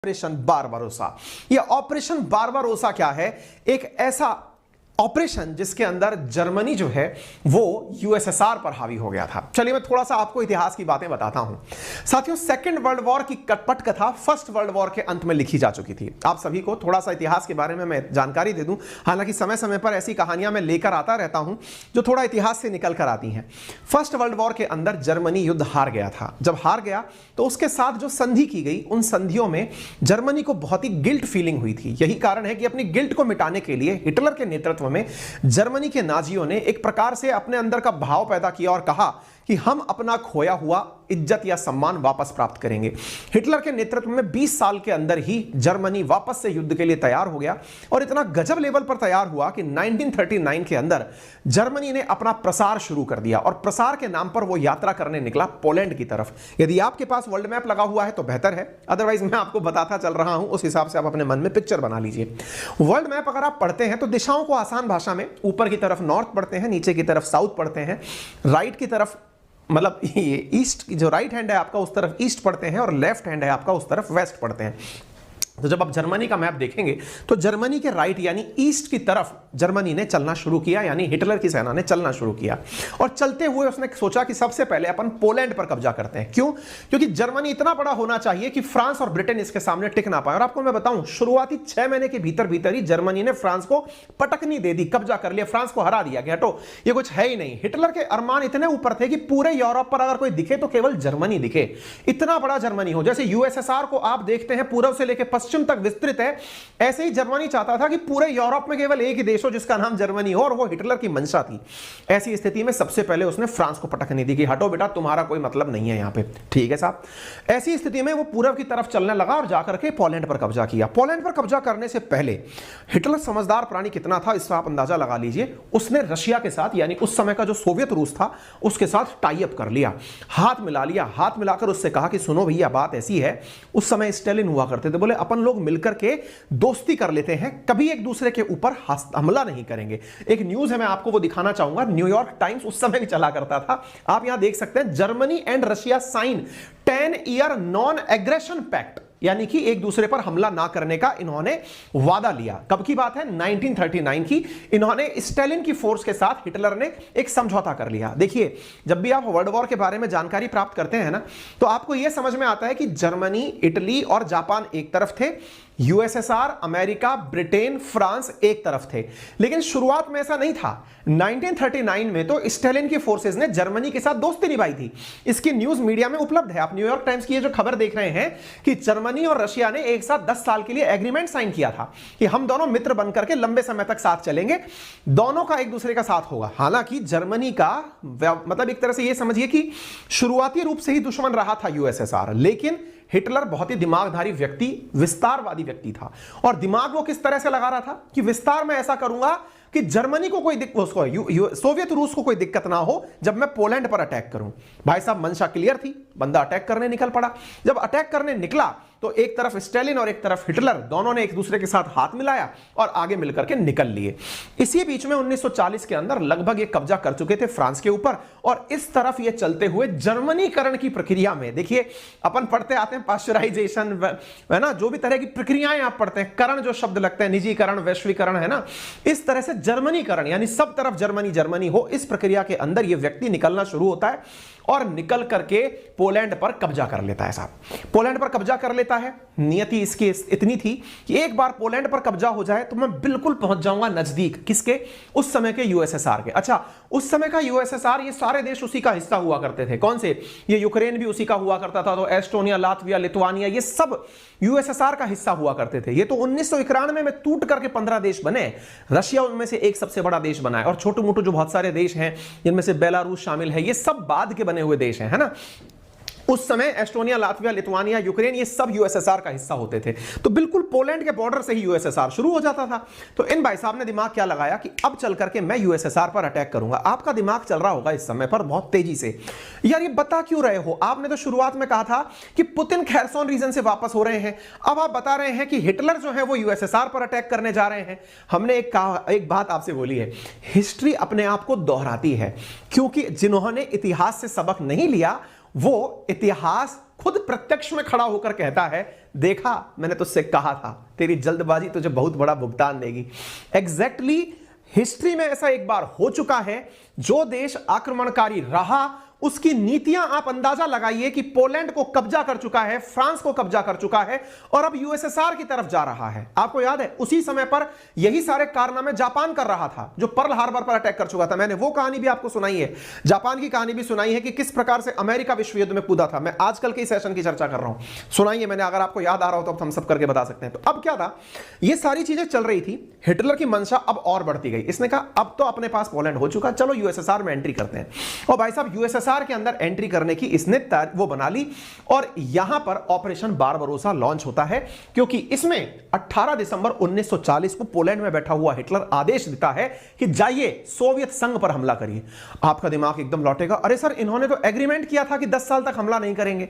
Operation बारबारोसा। यह operation बारबारोसा क्या है? एक ऐसा ऑपरेशन जिसके अंदर जर्मनी जो है वो यूएसएसआर पर हावी हो गया था। चलिए मैं थोड़ा सा आपको इतिहास की बातें बताता हूं। साथियों, सेकेंड वर्ल्ड वॉर की कटपट कथा फर्स्ट वर्ल्ड वॉर के अंत में लिखी जा चुकी थी। आप सभी को थोड़ा सा इतिहास के बारे में मैं जानकारी दे दूं। हालांकि समय समय पर ऐसी कहानियां मैं लेकर आता रहता हूं जो थोड़ा इतिहास से निकल कर आती हैं। फर्स्ट वर्ल्ड वॉर के अंदर जर्मनी युद्ध हार गया था। जब हार गया तो उसके साथ जो संधि की गई, उन संधियों में जर्मनी को बहुत ही गिल्ट फीलिंग हुई थी। यही कारण है कि अपनी गिल्ट को मिटाने के लिए हिटलर के नेतृत्व में जर्मनी के नाजियों ने एक प्रकार से अपने अंदर का भाव पैदा किया और कहा कि हम अपना खोया हुआ इज्जत या सम्मान वापस प्राप्त करेंगे। हिटलर के नेतृत्व में 20 साल के अंदर ही जर्मनी वापस से युद्ध के लिए तैयार हो गया और इतना गजब लेवल पर तैयार हुआ कि 1939 के अंदर जर्मनी ने अपना प्रसार शुरू कर दिया और प्रसार के नाम पर वो यात्रा करने निकला पोलैंड की तरफ। यदि आपके पास वर्ल्ड मैप लगा हुआ है तो बेहतर है, अदरवाइज मैं आपको बताता चल रहा हूं, उस हिसाब से आप अपने मन में पिक्चर बना लीजिए। वर्ल्ड मैप अगर आप पढ़ते हैं तो दिशाओं को आसान भाषा में ऊपर की तरफ नॉर्थ पढ़ते हैं, नीचे की तरफ साउथ पढ़ते हैं, राइट की तरफ मतलब ये ईस्ट की जो राइट हैंड है आपका उस तरफ ईस्ट पढ़ते हैं और लेफ्ट हैंड है आपका उस तरफ वेस्ट पढ़ते हैं। तो जब आप जर्मनी का मैप देखेंगे तो जर्मनी के राइट यानी ईस्ट की तरफ जर्मनी ने चलना शुरू किया, यानी हिटलर की सेना ने चलना शुरू किया। और चलते हुए उसने सोचा कि सबसे पहले अपन पोलैंड पर कब्जा करते हैं। क्यों? क्योंकि जर्मनी इतना बड़ा होना चाहिए कि फ्रांस और ब्रिटेन इसके सामने टिक ना पाए। और आपको मैं बताऊं, शुरुआती 6 महीने के भीतर भीतर ही जर्मनी ने फ्रांस को पटकनी दे दी, कब्जा कर लिया, फ्रांस को हरा दिया कि हटो ये कुछ है ही नहीं। हिटलर के अरमान इतने ऊपर थे कि पूरे यूरोप पर अगर कोई दिखे तो केवल जर्मनी दिखे, इतना बड़ा जर्मनी हो। जैसे यूएसएसआर को आप देखते हैं पूर्व से लेकर पश्चिम तक विस्तृत है, ऐसे ही जर्मनी चाहता था कि पूरे यूरोप में केवल एक ही देश हो जिसका नाम जर्मनी हो, और वो हिटलर की मंशा थी। ऐसी स्थिति में सबसे पहले उसने फ्रांस को पटकने दी कि हटो बेटा, तुम्हारा कोई मतलब नहीं है यहां पे, ठीक है साहब। ऐसी स्थिति में वो पूर्व की तरफ चलने लगा और जाकर के पोलैंड पर कब्जा किया। पोलैंड पर कब्जा करने से पहले हिटलर समझदार प्राणी कितना था इसका आप अंदाजा लगा लीजिए। उसने रशिया के साथ, यानी उस समय का जो सोवियत रूस था, उसके साथ टाई अप कर लिया, हाथ मिला लिया। हाथ मिलाकर उससे कहा कि सुनो भैया, बात ऐसी है, उस समय स्टालिन हुआ करते थे, बोले अपन लोग मिलकर के दोस्ती कर लेते हैं, कभी एक दूसरे के ऊपर हमला नहीं करेंगे। एक न्यूज है, मैं आपको वो दिखाना चाहूंगा, न्यूयॉर्क टाइम्स उस समय भी चला करता था, आप यहां देख सकते हैं, Germany and Russia sign 10-year non aggression pact, यानी कि एक दूसरे पर हमला ना करने का इन्होंने वादा लिया। कब की बात है? 1939 की। इन्होंने स्टालिन की फोर्स के साथ हिटलर ने एक समझौता कर लिया। देखिए, जब भी आप वर्ल्ड वॉर के बारे में जानकारी प्राप्त करते हैं ना, तो आपको यह समझ में आता है कि जर्मनी, इटली और जापान एक तरफ थे, यूएसएसआर, अमेरिका, ब्रिटेन, फ्रांस एक तरफ थे। लेकिन शुरुआत में ऐसा नहीं था। 1939 में तो स्टालिन की फोर्सेस ने जर्मनी के साथ दोस्ती निभाई थी। इसकी न्यूज मीडिया में उपलब्ध है, आप न्यूयॉर्क टाइम्स की ये जो खबर देख रहे हैं कि जर्मनी और रशिया ने एक साथ 10 साल के लिए एग्रीमेंट साइन किया था कि हम दोनों मित्र बनकर के लंबे समय तक साथ चलेंगे, दोनों का एक दूसरे का साथ होगा। हालांकि जर्मनी का मतलब एक तरह से ये समझिए कि शुरुआती रूप से ही दुश्मन रहा था यूएसएसआर, लेकिन हिटलर बहुत ही दिमागधारी व्यक्ति, विस्तारवादी व्यक्ति था। और दिमाग वो किस तरह से लगा रहा था कि विस्तार में ऐसा करूंगा कि जर्मनी को कोई सोवियत रूस को कोई दिक्कत ना हो जब मैं पोलैंड पर अटैक करूं। भाई साहब, मंशा क्लियर थी, बंदा अटैक करने निकल पड़ा। जब अटैक करने निकला तो एक तरफ स्टालिन और एक तरफ हिटलर, दोनों ने एक दूसरे के साथ हाथ मिलाया और आगे मिलकर के निकल लिए। इसी बीच में 1940 के अंदर लगभग ये कब्जा कर चुके थे फ्रांस के ऊपर, और इस तरफ ये चलते हुए जर्मनीकरण की प्रक्रिया में, देखिए अपन पढ़ते आते हैं पाश्चराइजेशन, है ना, जो भी तरह की प्रक्रियाएं आप पढ़ते हैं, करण जो शब्द लगते हैं, निजीकरण, वैश्वीकरण, है ना, इस तरह से जर्मनीकरण, यानी सब तरफ जर्मनी जर्मनी हो, इस प्रक्रिया के अंदर ये व्यक्ति निकलना शुरू होता है और निकल करके पोलैंड पर कब्जा कर लेता है। साहब, पोलैंड पर कब्जा कर लेता है। नियति इसकी इतनी थी कि एक बार पोलैंड पर कब्जा हो जाए तो मैं बिल्कुल पहुंच जाऊंगा नजदीक, किसके? उस समय के यूएसएसआर के। अच्छा, उस समय का यूएसएसआर, ये सारे देश उसी का हिस्सा हुआ करते थे। कौन से? ये यूक्रेन भी उसी का हुआ करता था, तो एस्टोनिया, लातविया, लिथुआनिया, ये सब यूएसएसआर का हिस्सा हुआ करते थे। ये तो 1991 में टूट करके 15 देश बने। रशिया उनमें से एक सबसे बड़ा देश बना है, और छोटे मोटे जो बहुत सारे देश हैं जिनमें से बेलारूस शामिल है, ये सब बाद के बने हुए देश हैं, है ना। उस समय एस्टोनिया, लातविया, लिथुआनिया, यूक्रेन, ये सब यूएसएसआर का हिस्सा होते थे। तो बिल्कुल पोलैंड के बॉर्डर से ही यूएसएसआर शुरू हो जाता था। तो इन भाई साहब ने दिमाग क्या लगाया कि अब चल करके मैं यूएसएसआर पर अटैक करूंगा। आपका दिमाग चल रहा होगा इस समय पर बहुत तेजी से, यार ये बता क्यों रहे हो? आपने तो शुरुआत में कहा था कि पुतिन खैरसोन रीजन से वापस हो रहे हैं, अब आप बता रहे हैं कि हिटलर जो है वो यूएसएसआर पर अटैक करने जा रहे हैं। हमने एक बात आपसे बोली है, हिस्ट्री अपने आप को दोहराती है, क्योंकि जिन्होंने इतिहास से सबक नहीं लिया वो इतिहास खुद प्रत्यक्ष में खड़ा होकर कहता है देखा, मैंने तुझसे कहा था, तेरी जल्दबाजी तुझे बहुत बड़ा भुगतान देगी। एग्जैक्टली हिस्ट्री में ऐसा एक बार हो चुका है। जो देश आक्रमणकारी रहा उसकी नीतियां आप अंदाजा लगाइए कि पोलैंड को कब्जा कर चुका है, फ्रांस को कब्जा कर चुका है और अब यूएसएसआर की तरफ जा रहा है। आपको याद है उसी समय पर यही सारे कारनामे जापान कर रहा था, जो पर्ल हार्बर पर अटैक कर चुका था। मैंने वो कहानी भी आपको सुनाई है, जापान की कहानी भी सुनाई है कि किस प्रकार से अमेरिका विश्व युद्ध में कूदा था। मैं आजकल के सेशन की चर्चा कर रहा हूं, सुनाइए मैंने, अगर आपको याद आ रहा हो तो हम सब करके बता सकते हैं। तो अब क्या था, ये सारी चीजें चल रही थी, हिटलर की मंशा अब और बढ़ती गई। इसने कहा अब तो अपने पास पोलैंड हो चुका, चलो यूएसएसआर में एंट्री करते हैं। और भाई साहब यूएसएसआर के अंदर एंट्री करने की इसने वो बना ली और यहां पर ऑपरेशन बारबरोसा लॉन्च होता है, क्योंकि इसमें 18 दिसंबर 1940 को पोलैंड में बैठा हुआ हिटलर आदेश देता है कि जाइए सोवियत संघ पर हमला करिए। आपका दिमाग एकदम लौटेगा, अरे सर इन्होंने तो एग्रीमेंट किया था कि 10 साल तक हमला नहीं करेंगे।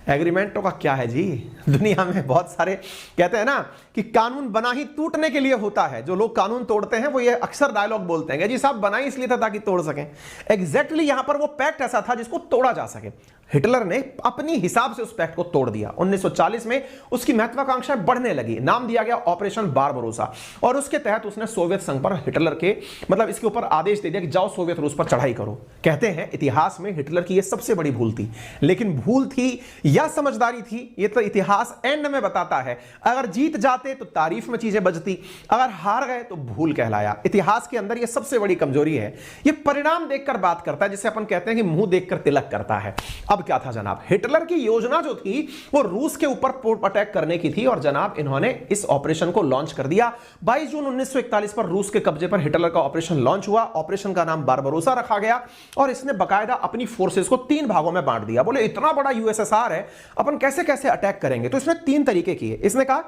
एग्रीमेंटों का क्या है जी, दुनिया में बहुत सारे कहते हैं ना कि कानून बना ही टूटने के लिए होता है। जो लोग कानून तोड़ते हैं वो ये अक्सर डायलॉग बोलते हैं जी साहब बना ही इसलिए था ताकि तोड़ सकें। एग्जैक्टली यहां पर वो पैक्ट ऐसा था जिसको तोड़ा जा सके। हिटलर ने अपनी हिसाब से उस पैक्ट को तोड़ दिया। 1940 में उसकी महत्वाकांक्षाएं बढ़ने लगी, नाम दिया गया ऑपरेशन बारबरोसा और उसके तहत उसने सोवियत संघ पर हिटलर के मतलब इसके ऊपर आदेश दे दिया कि जाओ सोवियत रूस पर चढ़ाई करो। कहते हैं इतिहास में हिटलर की यह सबसे बड़ी भूल थी, लेकिन भूल थी या समझदारी थी ये तो इतिहास एंड में बताता है। अगर जीत जाते तो तारीफ में चीजें बजती, अगर हार गए तो भूल कहलाया। इतिहास के अंदर यह सबसे बड़ी कमजोरी है, यह परिणाम देखकर बात करता है, जिसे अपन कहते हैं कि मुंह देखकर तिलक करता है। अब क्या था जनाब, हिटलर की योजना जो थी वो रूस के ऊपर अटैक करने की थी और जनाब इन्होंने इस ऑपरेशन को लॉन्च कर दिया। 22 जून 1941 पर रूस के कब्जे पर हिटलर का ऑपरेशन लॉन्च हुआ। ऑपरेशन का नाम बारबरोसा रखा गया और इसने बकायदा अपनी फोर्सेस को 3 भागों में बांट दिया। बोले इतना बड़ा यूएसएसआर है, अपन कैसे कैसे अटैक करेंगे, तो इसने 3 तरीके किए। इसने कहा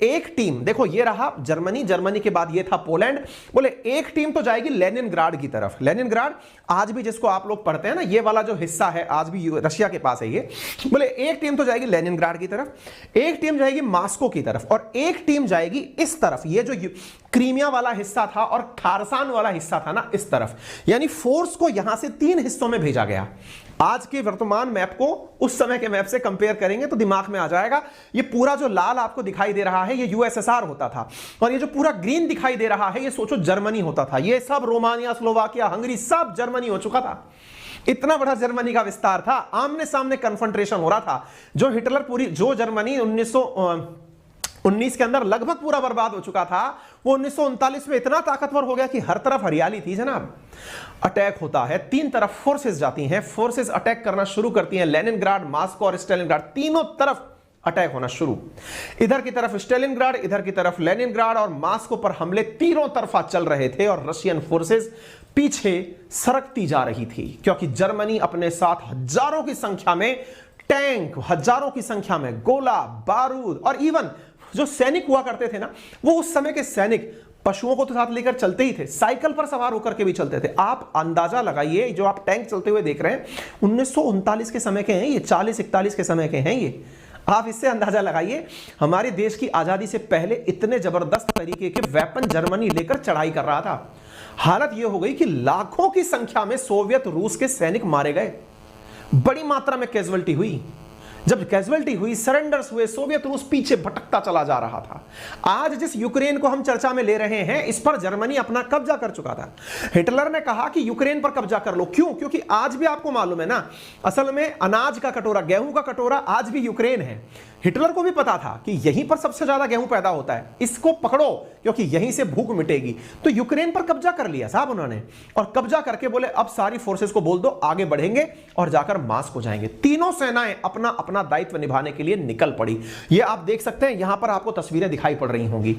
एक टीम, देखो ये रहा जर्मनी, जर्मनी के बाद ये था पोलैंड, बोले एक टीम तो जाएगी लेनिनग्राड की तरफ। लेनिनग्राड आज भी जिसको आप लोग पढ़ते हैं ना, ये वाला जो हिस्सा है आज भी रशिया के पास है ये। बोले एक टीम तो जाएगी लेनिनग्राड की तरफ, एक टीम जाएगी मॉस्को की तरफ और एक टीम जाएगी इस तरफ, ये जो क्रीमिया वाला हिस्सा था और खारसान वाला हिस्सा था ना, इस तरफ। यानी फोर्स को यहां से 3 हिस्सों में भेजा गया। आज के वर्तमान मैप को उस समय के मैप से कंपेयर करेंगे तो दिमाग में आ जाएगा। ये पूरा जो लाल आपको दिखाई दे रहा है ये यूएसएसआर होता था और ये जो पूरा ग्रीन दिखाई दे रहा है ये सोचो जर्मनी होता था। ये सब रोमानिया, स्लोवाकिया, हंगरी सब जर्मनी हो चुका था। इतना बड़ा जर्मनी का विस्तार था, आमने सामने कन्फ्रंटेशन हो रहा था। जो हिटलर पूरी जो जर्मनी 1919 के अंदर लगभग पूरा बर्बाद हो चुका था, वो 1939 में इतना ताकतवर हो गया कि हर तरफ हरियाली थी जनाब। अटैक होता है, 3 तरफ फोर्सेस जाती हैं, फोर्सेस अटैक करना शुरू करती हैं। लेनिनग्राड, मॉस्को और स्टालिनग्राड तीनों तरफ अटैक होना शुरू। इधर की तरफ स्टालिनग्राड, इधर की तरफ लेनिनग्राड और मॉस्को पर हमले तीनों तरफा चल रहे थे और रशियन फोर्सेस पीछे सरकती जा रही थी, क्योंकि जर्मनी अपने साथ हजारों की संख्या में टैंक, हजारों की संख्या में गोला बारूद और इवन जो सैनिक हुआ करते थे ना, वो उस समय के सैनिक पशुओं को तो साथ लेकर चलते ही थे, साइकिल पर सवार होकर के भी चलते थे। आप अंदाजा लगाइए, जो आप टैंक चलते हुए देख रहे हैं 1939 के समय के हैं ये, 40-41 के समय के हैं ये। आप इससे अंदाजा लगाइए हमारे देश की आजादी से पहले इतने जबरदस्त तरीके के वेपन जर्मनी लेकर चढ़ाई कर रहा था। हालत यह हो गई कि लाखों की संख्या में सोवियत रूस के सैनिक मारे गए, बड़ी मात्रा में कैजुअल्टी हुई। जब कैजुअल्टी हुई, सरेंडर्स हुए, सोवियत रूस पीछे भटकता चला जा रहा था। आज जिस यूक्रेन को हम चर्चा में ले रहे हैं, इस पर जर्मनी अपना कब्जा कर चुका था। हिटलर ने कहा कि यूक्रेन पर कब्जा कर लो। क्यों? क्योंकि आज भी आपको मालूम है ना, असल में अनाज का कटोरा, गेहूं का कटोरा आज भी यूक्रेन है। हिटलर को भी पता था कि यहीं पर सबसे ज्यादा गेहूं पैदा होता है, इसको पकड़ो क्योंकि यहीं से भूख मिटेगी। तो यूक्रेन पर कब्जा कर लिया साहब उन्होंने, और कब्जा करके बोले अब सारी फोर्सेस को बोल दो आगे बढ़ेंगे और जाकर मॉस्को जाएंगे। तीनों सेनाएं अपना अपना दायित्व निभाने के लिए निकल पड़ी। ये आप देख सकते हैं, यहां पर आपको तस्वीरें दिखाई पड़ रही होंगी।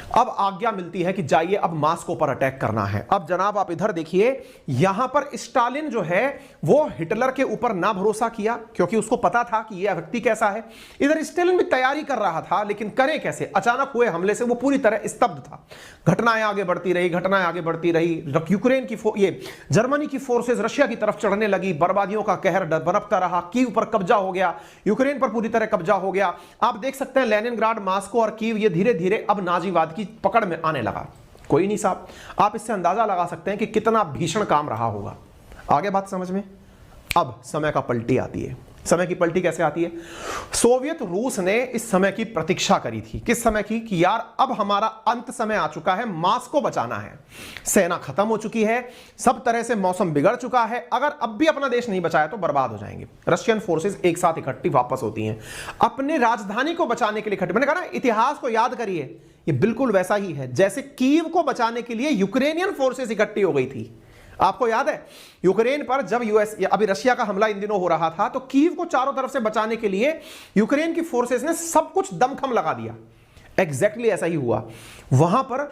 अब आज्ञा मिलती है कि जाइए अब मॉस्को पर अटैक करना है। अब जनाब आप इधर देखिए, यहां पर स्टालिन जो है वो हिटलर के ऊपर ना भरोसा किया, क्योंकि उसको पता था कि यह व्यक्ति कैसा है। इधर स्टालिन भी तैयारी कर रहा था, लेकिन करे कैसे? अचानक हुए हमले से वो पूरी तरह स्तब्ध था। घटनाएं आगे बढ़ती रही, घटनाएं आगे बढ़ती रही। यूक्रेन की ये जर्मनी की फोर्सेस रशिया की तरफ चढ़ने लगी, बर्बादियों का कहर बरपता रहा। कीव पर कब्जा हो गया, यूक्रेन पर पूरी तरह कब्जा हो गया। आप देख सकते हैं लेनिनग्राड, मॉस्को और कीव ये धीरे धीरे अब नाजीवाद की पकड़ में आने लगा। कोई नहीं साहब, आप इससे अंदाजा लगा सकते हैं कि कितना भीषण काम रहा होगा। आगे बात समझ में? अब समय का पलटी आती है। समय की पलटी कैसे आती है? सोवियत रूस ने इस समय की प्रतीक्षा करी थी। किस समय की? कि यार अब हमारा अंत समय आ चुका है, मॉस्को बचाना है, सेना खत्म हो चुकी है, सब तरह से मौसम बिगड़ चुका है, अगर अब भी अपना देश नहीं बचाया तो बर्बाद हो जाएंगे। रशियन फोर्सेस एक साथ इकट्ठी वापस होती हैं अपने राजधानी को बचाने के लिए इकट्ठी। मैंने कहा ना, इतिहास को याद करिए, ये बिल्कुल वैसा ही है जैसे कीव को बचाने के लिए यूक्रेनियन फोर्सेस इकट्ठी हो गई थी। आपको याद है यूक्रेन पर जब यूएस या अभी रशिया का हमला इन दिनों हो रहा था, तो कीव को चारों तरफ से बचाने के लिए यूक्रेन की फोर्सेस ने सब कुछ दमखम लगा दिया। एग्जैक्टली ऐसा ही हुआ। वहां पर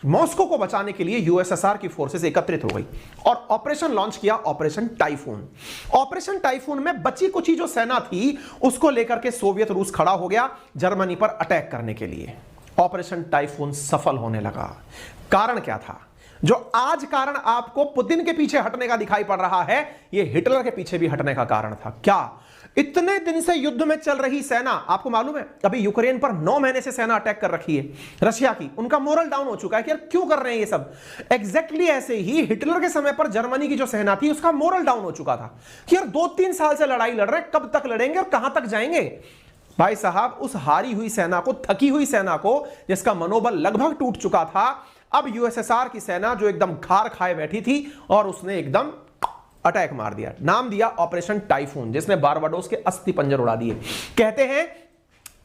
मॉस्को को बचाने के लिए यूएसएसआर की फोर्सेस एकत्रित हो गई और ऑपरेशन लॉन्च किया, ऑपरेशन टाइफून। ऑपरेशन टाइफून में बची कुची जो सेना थी उसको लेकर के सोवियत रूस खड़ा हो गया जर्मनी पर अटैक करने के लिए। ऑपरेशन टाइफून सफल होने लगा। कारण क्या था? जो आज कारण आपको पुतिन के पीछे हटने का दिखाई पड़ रहा है, यह हिटलर के पीछे भी हटने का कारण था। क्या? इतने दिन से युद्ध में चल रही सेना, आपको मालूम है अभी यूक्रेन पर 9 महीने से सेना अटैक कर रखी है रशिया की, उनका मोरल डाउन हो चुका है कि यार क्यों कर रहे हैं ये सब। एग्जैक्टली ऐसे ही हिटलर के समय पर जर्मनी की जो सेना थी उसका मोरल डाउन हो चुका था कि यार 2-3 साल से लड़ाई लड़ रहे हैं, कब तक लड़ेंगे और कहां तक जाएंगे। भाई साहब, उस हारी हुई सेना को, थकी हुई सेना को, जिसका मनोबल लगभग टूट चुका था, अब यूएसएसआर की सेना जो एकदम खार खाए बैठी थी और उसने एकदम अटैक मार दिया। नाम दिया ऑपरेशन टाइफून, जिसने बारबाडोस के अस्थि पंजर उड़ा दिए। कहते हैं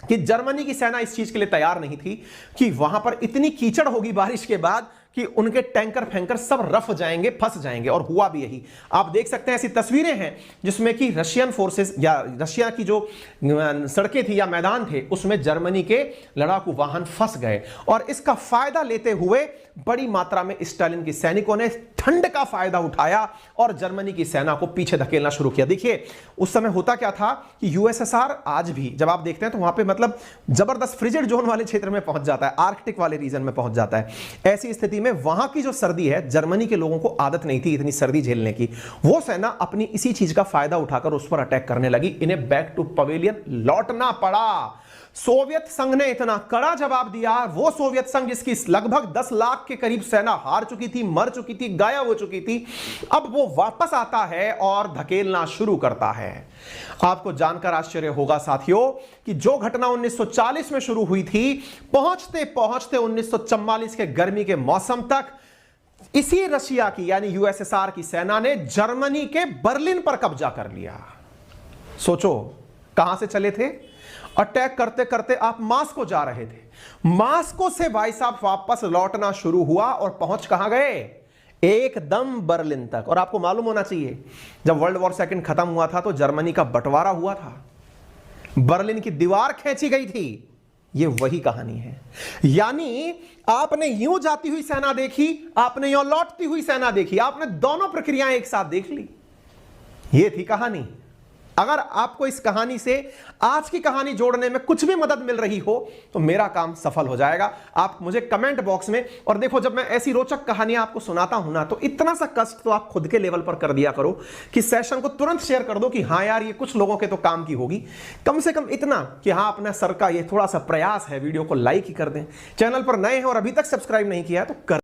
कि जर्मनी की सेना इस चीज के लिए तैयार नहीं थी कि वहां पर इतनी कीचड़ होगी बारिश के बाद कि उनके टैंकर फैंकर सब रफ जाएंगे, फंस जाएंगे, और हुआ भी यही। आप देख सकते हैं ऐसी तस्वीरें हैं जिसमें कि रशियन फोर्सेस या रशिया की जो सड़कें थी या मैदान थे उसमें जर्मनी के लड़ाकू वाहन फंस गए, और इसका फायदा लेते हुए बड़ी मात्रा में स्टालिन की सैनिकों ने ठंड का फायदा उठाया और जर्मनी की सेना को पीछे धकेलना शुरू किया। देखिए उस समय होता क्या था कि यूएसएसआर आज भी जब आप देखते हैं तो वहां पे मतलब जबरदस्त फ्रिजिड जोन वाले क्षेत्र में पहुंच जाता है, आर्कटिक वाले रीजन में पहुंच जाता है। ऐसी स्थिति में वहां की जो सर्दी है, जर्मनी के लोगों को आदत नहीं थी इतनी सर्दी झेलने की, वो सेना अपनी इसी चीज का फायदा उठाकर उस पर अटैक करने लगी। इन्हें बैक टू पवेलियन लौटना पड़ा। सोवियत संघ ने इतना कड़ा जवाब दिया, वो सोवियत संघ जिसकी लगभग 10 लाख के करीब सेना हार चुकी थी, मर चुकी थी, गायब हो चुकी थी, अब वो वापस आता है और धकेलना शुरू करता है। आपको जानकर आश्चर्य होगा साथियों कि जो घटना 1940 में शुरू हुई थी, पहुंचते पहुंचते 1944 के गर्मी के मौसम तक इसी रशिया की यानी यूएसएसआर की सेना ने जर्मनी के बर्लिन पर कब्जा कर लिया। सोचो कहां से चले थे, अटैक करते करते आप मास्को जा रहे थे, मास्को से भाई साहब वापस लौटना शुरू हुआ और पहुंच कहां गए, एकदम बर्लिन तक। और आपको मालूम होना चाहिए जब वर्ल्ड वॉर सेकंड खत्म हुआ था तो जर्मनी का बंटवारा हुआ था, बर्लिन की दीवार खींची गई थी। यह वही कहानी है। यानी आपने यूं जाती हुई सेना देखी, आपने यूं लौटती हुई सेना देखी, आपने दोनों प्रक्रियाएं एक साथ देख ली। यह थी कहानी। अगर आपको इस कहानी से आज की कहानी जोड़ने में कुछ भी मदद मिल रही हो तो मेरा काम सफल हो जाएगा। आप मुझे कमेंट बॉक्स में, और देखो जब मैं ऐसी रोचक कहानियां आपको सुनाता हूं ना, तो इतना सा कष्ट तो आप खुद के लेवल पर कर दिया करो कि सेशन को तुरंत शेयर कर दो कि हाँ यार ये कुछ लोगों के तो काम की होगी। कम से कम इतना कि हाँ अपना सर का ये थोड़ा सा प्रयास है, वीडियो को लाइक ही कर दें। चैनल पर नए हैं और अभी तक सब्सक्राइब नहीं किया है तो कर